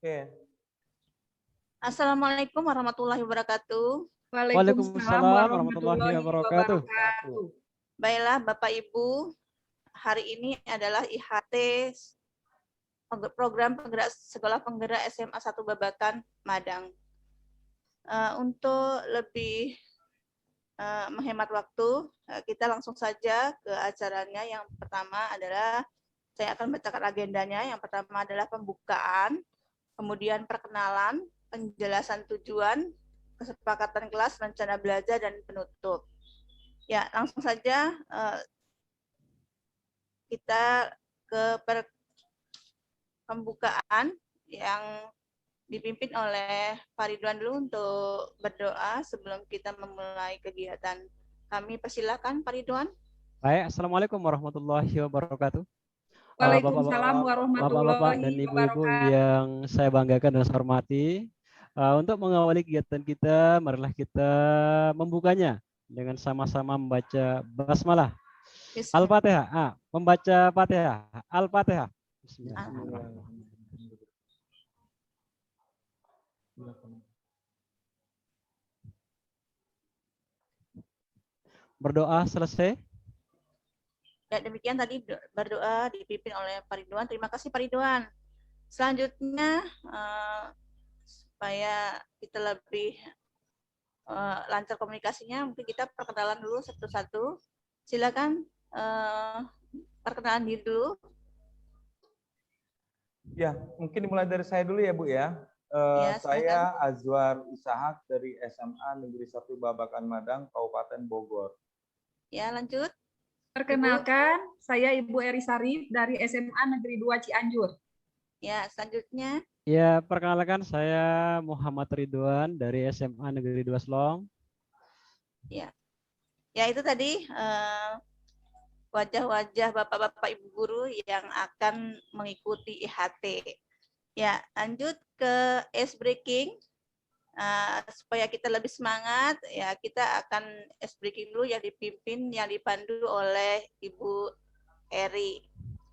Oke. Assalamualaikum warahmatullahi wabarakatuh. Waalaikumsalam warahmatullahi wabarakatuh. Baiklah Bapak Ibu, hari ini adalah IHT program penggerak sekolah penggerak SMA 1 Babakan Madang. Untuk lebih menghemat waktu, kita langsung saja ke acaranya. Yang pertama adalah saya akan bacakan agendanya. Yang pertama adalah pembukaan, kemudian perkenalan, penjelasan tujuan, kesepakatan kelas, rencana belajar, dan penutup. Ya, langsung saja kita ke pembukaan yang dipimpin oleh Pak Ridwan dulu untuk berdoa sebelum kita memulai kegiatan. Kami persilakan Pak Ridwan. Baik, Assalamualaikum warahmatullahi wabarakatuh. Waalaikumsalam warahmatullahi Bapak-bapak dan ibu-ibu yang saya banggakan dan saya hormati. Untuk mengawali kegiatan kita, marilah kita membukanya dengan sama-sama membaca basmalah. Al-Fatihah. Membaca Fatihah. Al-Fatihah. Bismillahirrahmanirrahim. Berdoa selesai. Ya, demikian tadi berdoa dipimpin oleh Pak Ridwan. Terima kasih Pak Ridwan. Selanjutnya supaya kita lebih lancar komunikasinya, mungkin kita perkenalan dulu satu-satu. Silakan perkenalan diri dulu. Ya, mungkin dimulai dari saya dulu ya Bu ya. Saya Azwar Ishak dari SMA Negeri 1 Babakan Madang, Kabupaten Bogor. Ya, lanjut. Perkenalkan, saya Ibu Eri Sarif dari SMA Negeri 2 Cianjur. Ya, selanjutnya. Ya, perkenalkan saya Muhammad Ridwan dari SMA Negeri 2 Slong. Ya. Ya, itu tadi wajah-wajah Bapak-bapak Ibu guru yang akan mengikuti IHT. Ya, lanjut ke ice breaking. Supaya kita lebih semangat, ya kita akan ice breaking dulu yang dipimpin, yang dipandu oleh Ibu Eri.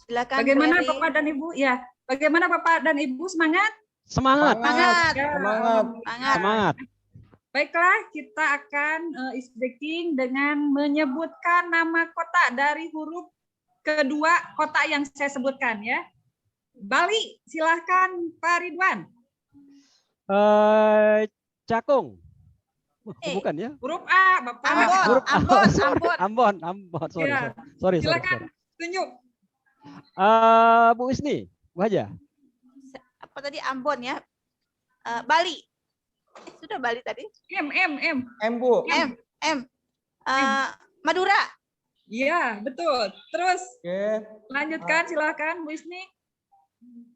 Silakan. Bagaimana Bu Eri. Bapak dan Ibu? Ya, bagaimana Bapak dan Ibu semangat? Semangat. Semangat. Ya. Semangat. Semangat. Baiklah, kita akan ice breaking dengan menyebutkan nama kota dari huruf kedua kota yang saya sebutkan ya. Bali, silahkan Pak Ridwan. Cakung. Bukan ya? Huruf A, Bapak. Ambon. Sorry. Silakan tunjuk. Bu Isni, Bu Haja. Apa tadi Ambon ya? Bali. Sudah Bali tadi? M, Bu. Madura. Iya, betul. Terus Oke. lanjutkan, silakan Bu Isni.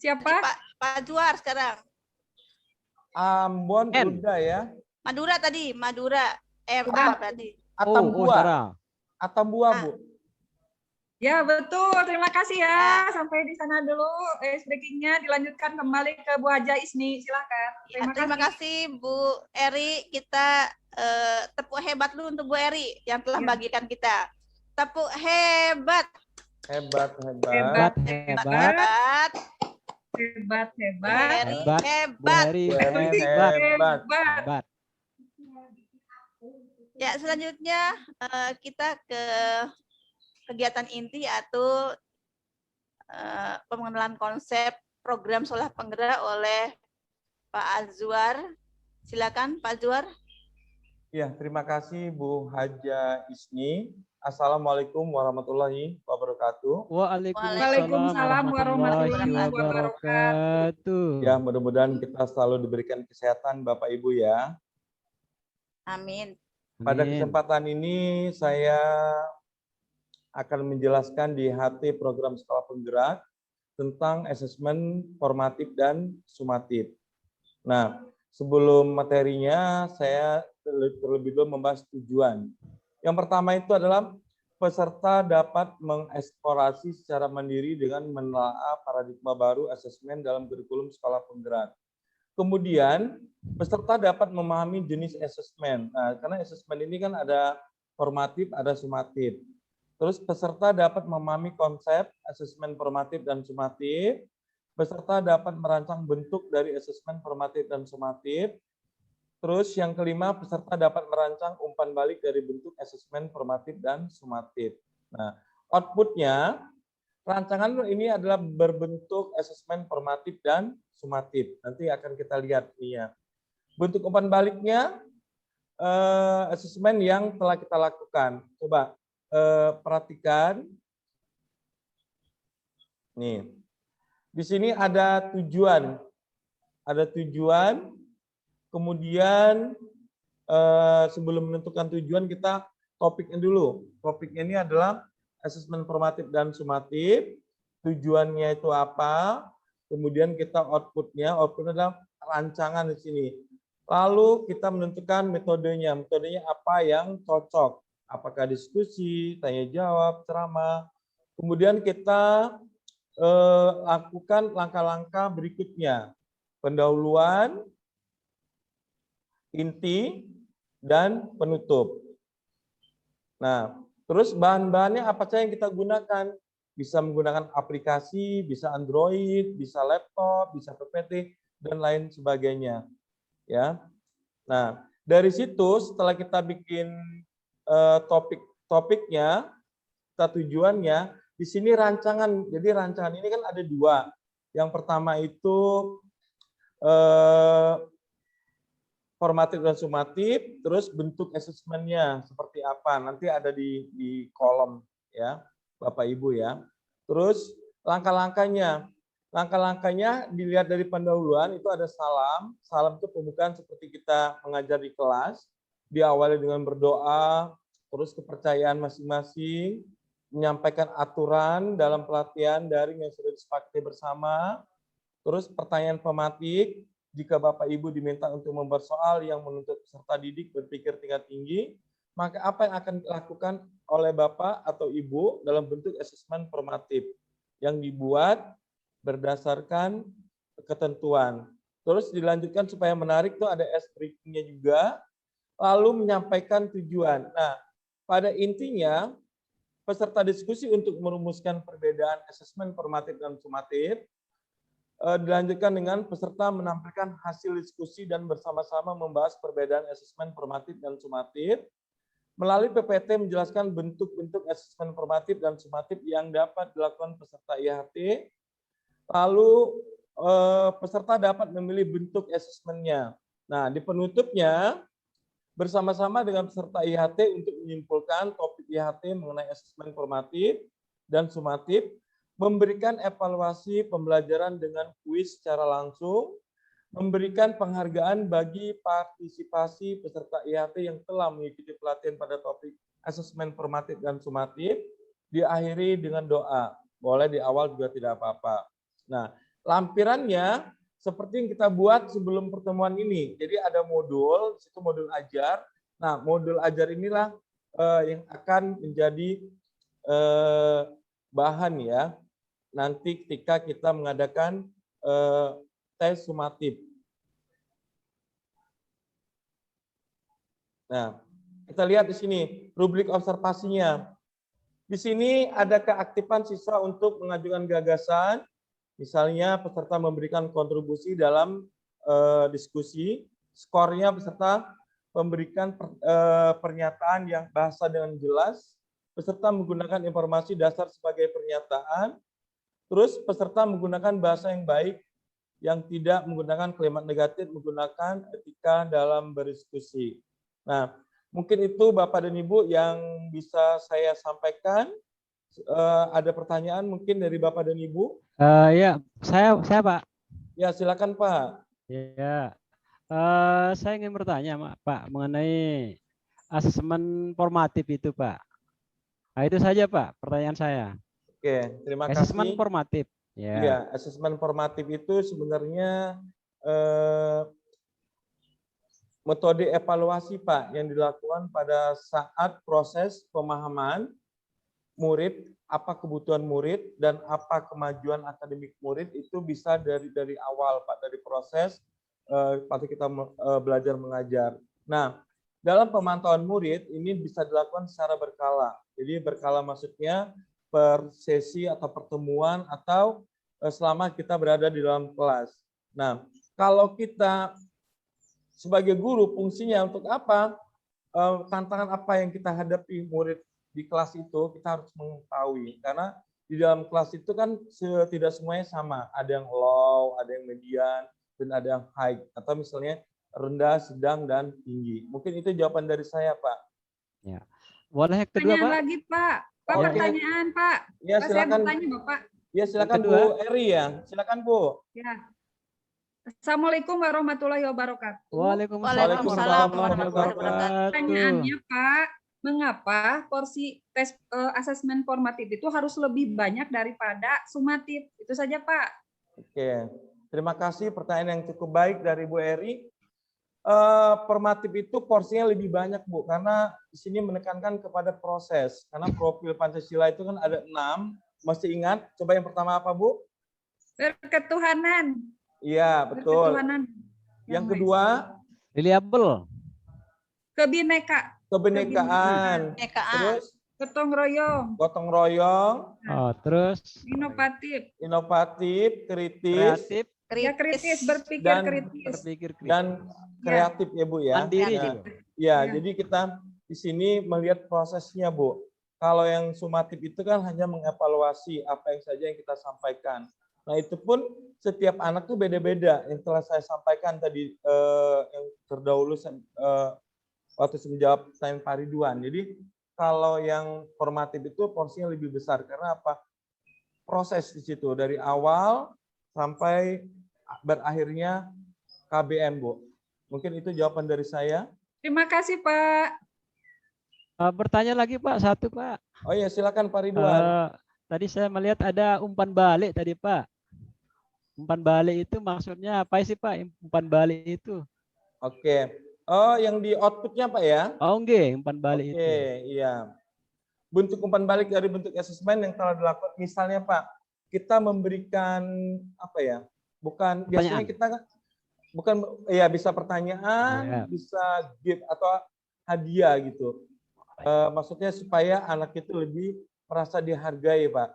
Siapa? Pak Juar sekarang. Ambon udah ya. Madura tadi, Madura. Berarti. Atambua, Bu. Ya, betul. Terima kasih ya. Sampai di sana dulu ice breaking-nya, dilanjutkan kembali ke Bu Haja Isni. Silakan. Terima kasih Bu Eri. Kita tepuk hebat dulu untuk Bu Eri yang telah bagikan kita. Tepuk hebat. Hebat. Ya, selanjutnya kita ke kegiatan inti yaitu pengenalan konsep program sekolah penggerak oleh Pak Azwar. Silakan Pak Azwar. Ya, terima kasih Bu Haja Isni. Assalamualaikum warahmatullahi wabarakatuh. Waalaikumsalam warahmatullahi wabarakatuh. Ya, mudah-mudahan kita selalu diberikan kesehatan Bapak Ibu ya. Amin. Pada kesempatan ini saya akan menjelaskan di HT program sekolah penggerak tentang asesmen formatif dan sumatif. Nah, sebelum materinya saya terlebih dahulu membahas tujuan. Yang pertama itu adalah peserta dapat mengeksplorasi secara mandiri dengan menelaah paradigma baru asesmen dalam kurikulum sekolah penggerak. Kemudian, peserta dapat memahami jenis asesmen. Nah, karena asesmen ini kan ada formatif, ada sumatif. Terus peserta dapat memahami konsep asesmen formatif dan sumatif. peserta dapat merancang bentuk dari asesmen formatif dan sumatif. Terus yang kelima, peserta dapat merancang umpan balik dari bentuk asesmen formatif dan sumatif. Nah, outputnya, rancangan ini adalah berbentuk asesmen formatif dan sumatif. Nanti akan kita lihat ini ya. Bentuk umpan baliknya, asesmen yang telah kita lakukan. Coba perhatikan. Nih, di sini ada tujuan. Ada tujuan. Kemudian sebelum menentukan tujuan kita topiknya dulu. Topiknya ini adalah asesmen formatif dan sumatif. Tujuannya itu apa? Kemudian kita outputnya adalah rancangan di sini. Lalu kita menentukan metodenya. Metodenya apa yang cocok? Apakah diskusi, tanya jawab, ceramah. Kemudian kita lakukan langkah-langkah berikutnya. Pendahuluan, inti, dan penutup. Nah, terus bahan-bahannya apa saja yang kita gunakan? Bisa menggunakan aplikasi, bisa Android, bisa laptop, bisa PPT, dan lain sebagainya. Ya. Nah, dari situ setelah kita bikin topiknya, tujuannya, di sini rancangan. Jadi rancangan ini kan ada dua. Yang pertama itu formatif dan sumatif, terus bentuk asesmennya seperti apa, nanti ada di kolom ya, Bapak Ibu ya. Terus langkah-langkahnya dilihat dari pendahuluan itu ada salam. Salam itu pembukaan seperti kita mengajar di kelas, diawali dengan berdoa, terus kepercayaan masing-masing, menyampaikan aturan dalam pelatihan daring yang sudah disepakati bersama, terus pertanyaan pematik. Jika Bapak Ibu diminta untuk membuat soal yang menuntut peserta didik berpikir tingkat tinggi, maka apa yang akan dilakukan oleh Bapak atau Ibu dalam bentuk asesmen formatif yang dibuat berdasarkan ketentuan. Terus dilanjutkan supaya menarik tuh ada briefing-nya juga, lalu menyampaikan tujuan. Nah, pada intinya peserta diskusi untuk merumuskan perbedaan asesmen formatif dan sumatif. Dilanjutkan dengan peserta menampilkan hasil diskusi dan bersama-sama membahas perbedaan asesmen formatif dan sumatif. Melalui PPT menjelaskan bentuk-bentuk asesmen formatif dan sumatif yang dapat dilakukan peserta IHT. Lalu peserta dapat memilih bentuk asesmennya. Nah, di penutupnya bersama-sama dengan peserta IHT untuk menyimpulkan topik IHT mengenai asesmen formatif dan sumatif, memberikan evaluasi pembelajaran dengan kuis secara langsung, memberikan penghargaan bagi partisipasi peserta IHT yang telah mengikuti pelatihan pada topik asesmen formatif dan sumatif, diakhiri dengan doa. Boleh di awal juga tidak apa-apa. Nah, lampirannya seperti yang kita buat sebelum pertemuan ini. Jadi ada modul, di situ modul ajar. Nah, modul ajar inilah yang akan menjadi bahan ya nanti ketika kita mengadakan tes sumatif. Nah, kita lihat di sini rubrik observasinya. Di sini ada keaktifan siswa untuk mengajukan gagasan, misalnya peserta memberikan kontribusi dalam diskusi, skornya peserta memberikan pernyataan yang bahasa dengan jelas, peserta menggunakan informasi dasar sebagai pernyataan. Terus peserta menggunakan bahasa yang baik, yang tidak menggunakan kalimat negatif, menggunakan etika dalam berdiskusi. Nah, mungkin itu Bapak dan Ibu yang bisa saya sampaikan. Ada pertanyaan mungkin dari Bapak dan Ibu? Ya, saya Pak. Ya, silakan Pak. Ya, saya ingin bertanya Pak mengenai asesmen formatif itu Pak. Nah, itu saja Pak pertanyaan saya. Oke, terima kasih. Asesmen formatif. Ya. Iya, asesmen formatif itu sebenarnya metode evaluasi Pak yang dilakukan pada saat proses pemahaman murid, apa kebutuhan murid dan apa kemajuan akademik murid itu bisa dari awal Pak, dari proses waktu kita belajar mengajar. Nah, dalam pemantauan murid ini bisa dilakukan secara berkala. Jadi berkala maksudnya per sesi atau pertemuan atau selama kita berada di dalam kelas. Nah, kalau kita sebagai guru fungsinya untuk apa? Tantangan apa yang kita hadapi murid di kelas itu kita harus mengetahui, karena di dalam kelas itu kan tidak semuanya sama, ada yang low, ada yang median, dan ada yang high, atau misalnya rendah, sedang, dan tinggi. Mungkin itu jawaban dari saya, Pak. Ya. Boleh yang kedua, Pertanyaan Pak? lagi, Pak. Pak, Oke. pertanyaan, Pak. Ya, Pak, saya silakan. bertanya, Bapak. Ya, silakan kedua. Bu Eri ya. Silakan Bu. Ya. Assalamualaikum warahmatullahi wabarakatuh. Waalaikumsalam warahmatullahi wabarakatuh. Pertanyaannya, Pak, mengapa porsi tes asesmen formatif itu harus lebih banyak daripada sumatif? Itu saja, Pak. Oke. Terima kasih pertanyaan yang cukup baik dari Bu Eri. Formatif itu porsinya lebih banyak, Bu, karena di sini menekankan kepada proses. Karena profil Pancasila itu kan ada 6. Masih ingat? Coba yang pertama apa, Bu? Berketuhanan. Iya, betul. Berketuhanan. Yang kedua, Reliable. Kebineka. kebinekaan. Kebinekaan. Terus Gotong royong. gotong royong, Oh, terus Inovatif. inovatif, kritis, kreatif, Ya, kritis, berpikir Dan kritis. berpikir kritis. dan kreatif ya, Bu ya. Mandiri Ya. juga. Ya, Ya. jadi kita di sini melihat prosesnya, Bu. Kalau yang sumatif itu kan hanya mengevaluasi apa yang saja yang kita sampaikan. Nah, itu pun setiap anak tuh beda-beda. Yang telah saya sampaikan tadi yang terdahulu waktu saya menjawab pertanyaan Pak Ridwan. Jadi kalau yang formatif itu porsinya lebih besar karena apa? Proses di situ dari awal sampai berakhirnya KBM, Bu. Mungkin itu jawaban dari saya. Terima kasih, Pak. Bertanya lagi, Pak, satu, Pak. Oh iya, silakan Pak Ridwan. Tadi saya melihat ada umpan balik tadi, Pak. Umpan balik itu maksudnya apa sih, Pak? Umpan balik itu? Oke. Oh, yang di outputnya, Pak ya? Oh, enggak, umpan balik Oke, itu. iya. Bentuk umpan balik dari bentuk asesmen yang telah dilakukan, misalnya Pak, kita memberikan apa ya? Bukan biasanya kita bukan ya bisa pertanyaan, Ya. bisa gift atau hadiah gitu. Maksudnya supaya anak itu lebih merasa dihargai, Pak.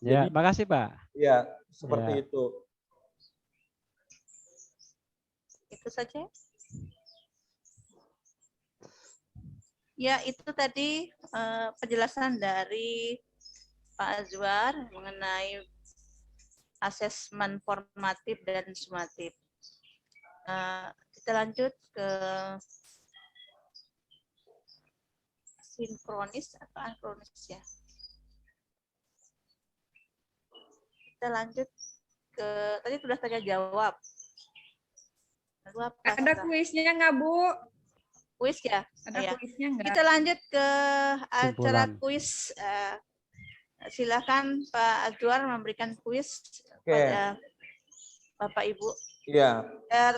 Ya, Jadi, makasih, Pak. Ya, seperti Ya. itu. Itu saja. Ya, itu tadi penjelasan dari Pak Azwar mengenai asesmen formatif dan sumatif. Kita lanjut ke sinkronis atau ankronis ya. Kita lanjut ke tadi sudah tanya jawab. Lalu apa? Ada kuisnya nggak, Bu? Kuis ya? Ada Ya. kuisnya nggak? Kita lanjut ke acara Simpulan. kuis. Silakan Pak Azwar memberikan kuis Oke. pada Bapak Ibu. Iya.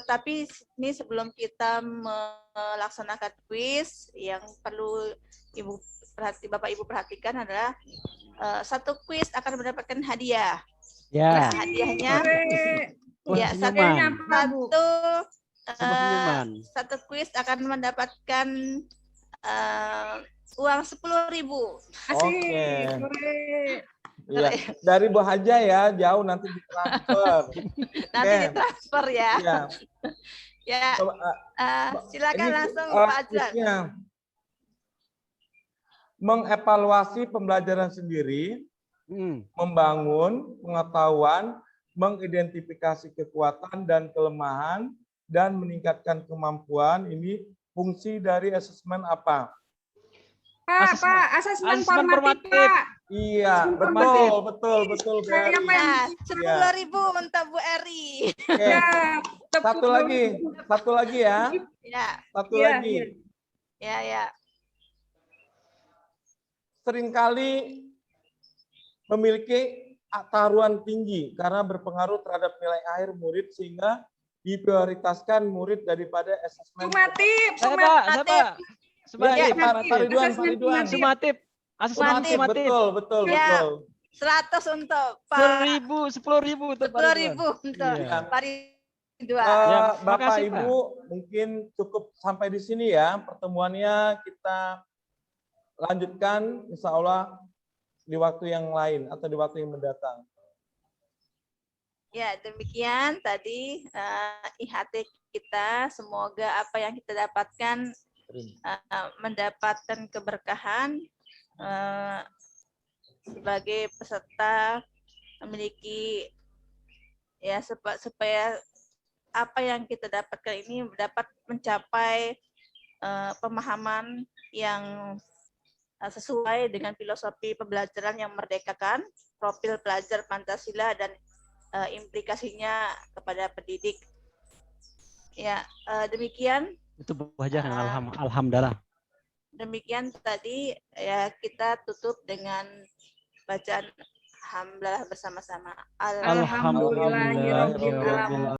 Tapi ini sebelum kita melaksanakan kuis, yang perlu Bapak Ibu perhatikan adalah satu kuis akan mendapatkan hadiah. Ya. Hadiahnya Sebuah ya, senyuman. satu kuis akan mendapatkan uang 10.000. Oke. Oke. Iya. Dari Bu Haja ya, jauh nanti ditransfer. Nanti ditransfer ya. Iya. Ya. Silakan Ini, langsung Pak Azwar. kuisnya. Mengevaluasi pembelajaran sendiri, membangun pengetahuan, mengidentifikasi kekuatan dan kelemahan, dan meningkatkan kemampuan. Ini fungsi dari asesmen apa? Pak, asesmen formatif, Pak. Iya, Formatif. betul. Saya Berarti. Nah, Ya. 10.000 untuk Bu Eri. Oke. Ya, Satu lagi ya. Ya, Satu Iya, lagi. iya. ya. Seringkali memiliki taruhan tinggi karena berpengaruh terhadap nilai akhir murid sehingga diprioritaskan murid daripada asesmen. Sumatif, Siapa? Ya, Sumatif. Pak Ridwan. Sumatif. Sumatif. Betul. Ya. 100 untuk Pak. 10.000 untuk Pak 10.000 Ridwan. untuk Iya. Pak Ridwan. Ya, Bapak makasih, Pak. Ibu, mungkin cukup sampai di sini ya pertemuannya, kita lanjutkan insya Allah di waktu yang lain atau di waktu yang mendatang. Ya, demikian tadi IHT kita. Semoga apa yang kita dapatkan mendapatkan keberkahan sebagai peserta, memiliki ya supaya apa yang kita dapatkan ini dapat mencapai pemahaman yang sesuai dengan filosofi pembelajaran yang merdekakan, profil pelajar Pancasila dan implikasinya kepada pendidik. Ya, demikian. Itu wajah alhamdulillah. Demikian tadi ya, kita tutup dengan bacaan alhamdulillah bersama-sama. Alhamdulillahirabbil alamin.